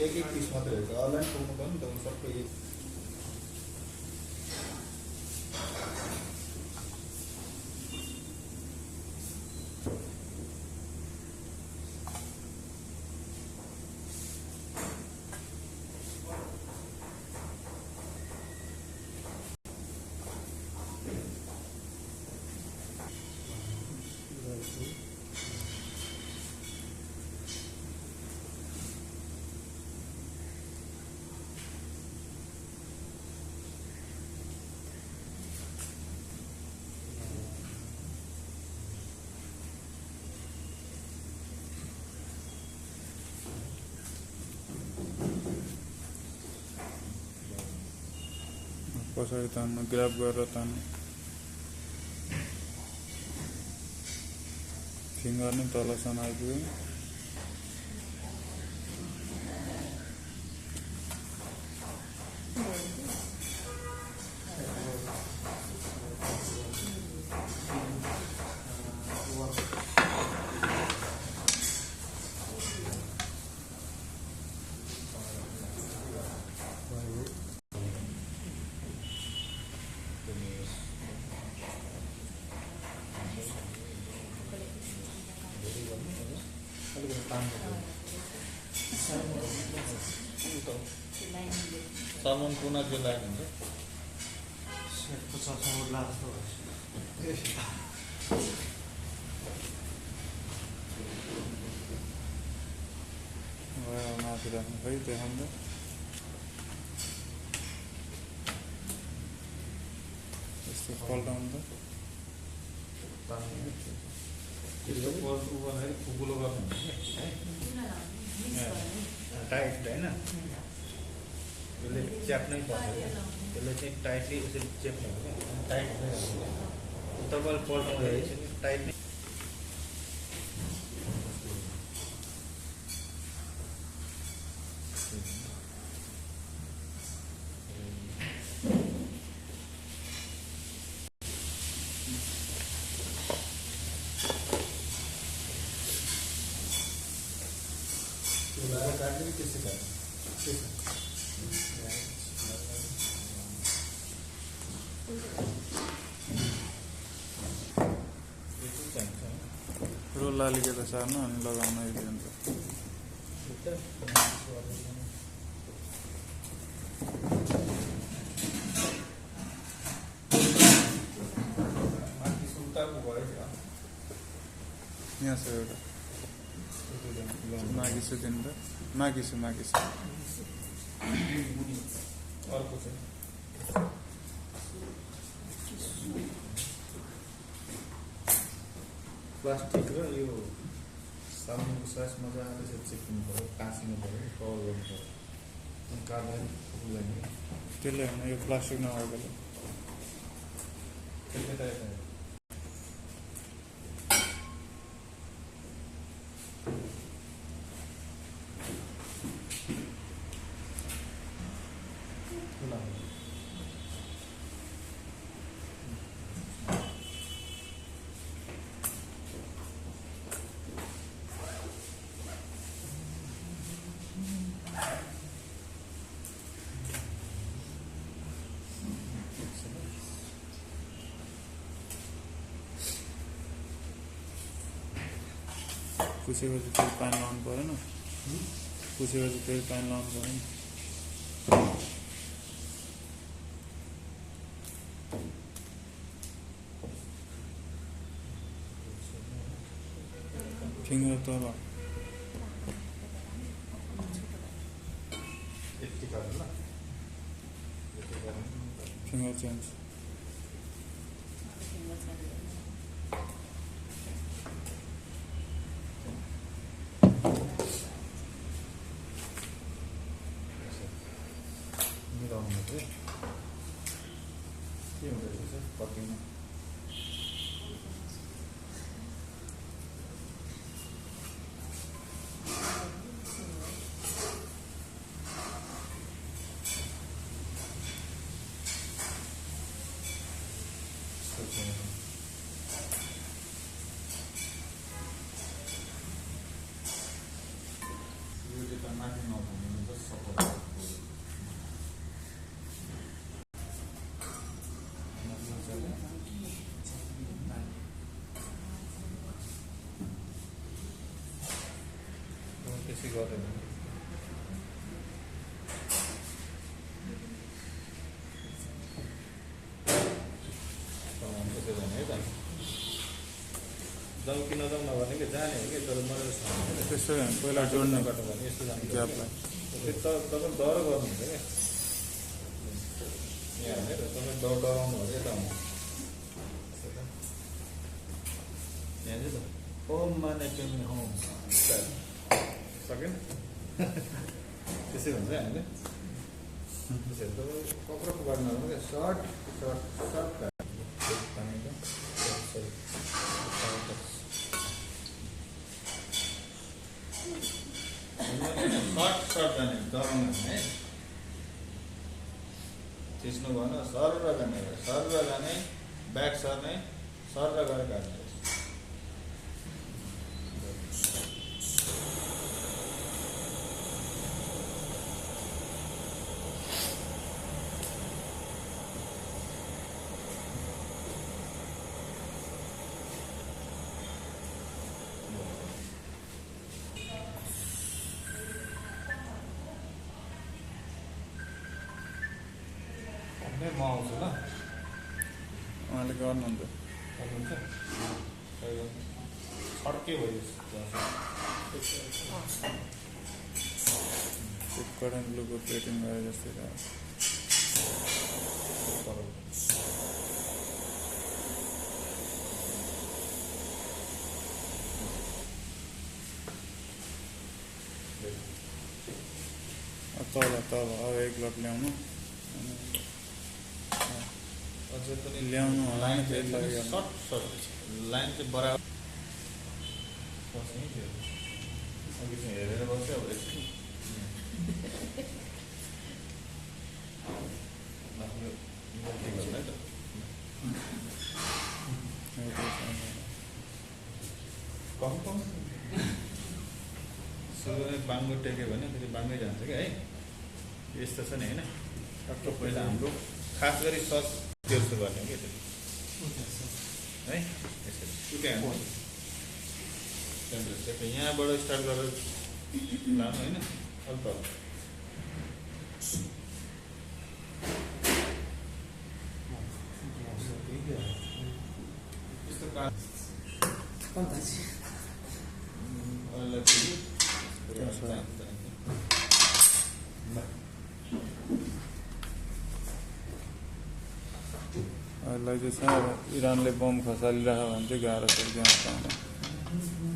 एक पीस मात्रै हो अनलाइन पुग्नु पनि त सबै पछाडि तान्नु ग्राब गरेर तान्नु फिङ्गर नै तलसम्म आइपुग्यो सामान पुनः जो लाइन हुन्छ सेटको चर्चामा लाग्छ माथि राख्नु खै देखाउँदा यस्तो पल्टाउनु त त्यसको पल्ट उभो फुकुलो गर्नुहुन्छ टाइट होइन त्यसले च्याप्नै पर्छ त्यसले चाहिँ टाइटली यसरी चेप्नु हुन्छ टाइट तपाईँले पल्टाउँदाखेरि टाइट नै काट्ने त्यसै रोल अलिकति सार्नु अनि लगाउन दिन्छ यहाँ छ एउटा मागिसु दिनु त मागिसु अर्को चाहिँ प्लास्टिक र यो सामुनको साइज मजाले चेक्नु पऱ्यो टाँसिनु पऱ्यो कभर गर्नु पऱ्यो काट्दाखेरि पुग्दैन त्यसले होइन यो प्लास्टिक नभएकोले पुसेपछि फेरि पानी लाउनु परेन पुसेपछि फेरि पानी लाउनु परेन फिङ्गर तल फिङ्गर चेन्ज के हुँदैछ कतिमा माथि नभन्नु त सपोर्ट त्यसै गर्दैन त्यसो भने है त जाउँ कि नजाउँ नभने कि जाने हो कि तर मलाई त्यसो पहिला जोड्ने गर्नु भने यस्तो जाने ग्यापलाई तपाईँ डर गर्नुहुन्छ क्या यहाँ होइन तपाईँ डराउनु हो यता आउनु यहाँ चाहिँ त होम माने टेमी होम सकेन त्यसै हुन्छ हामीले त्यसरी तपाईँ कपडा बाड्नु क्या सर्ट सर्ट सर्ट जाने डराउनु है थिच्नु भएन सर जाने ब्याक सर्ने सर गरेर काट्ने म आउँछु ल उहाँले गर्नुहुन्छ छड्के भयो करेन्ट ब्लूको प्लेटिङ गरे जस्तै तल अब एक लट ल्याउनु अझै पनि ल्याउनु होला नि फेरि लाग्यो सर्ट लाइन चाहिँ बराबर बस्ने थियो अघि चाहिँ हेरेर बस्यो अब एकछिन कम सुरु बाङ्गो टेक्यो भने फेरि बाङ्गै जान्छ क्या है यस्तो छ नि होइन टक्क पहिला हाम्रो खास गरी सस तेर्सो गर्ने हो क्या है यसरी उठाइहाल्नु टेम्परेचर यहाँबाट स्टार्ट गरेर लानु होइन अल्प यस्तो अहिले चाहिँ छ इरानले बम खसालिरहेको भने चाहिँ गाह्रो छ त्यहाँ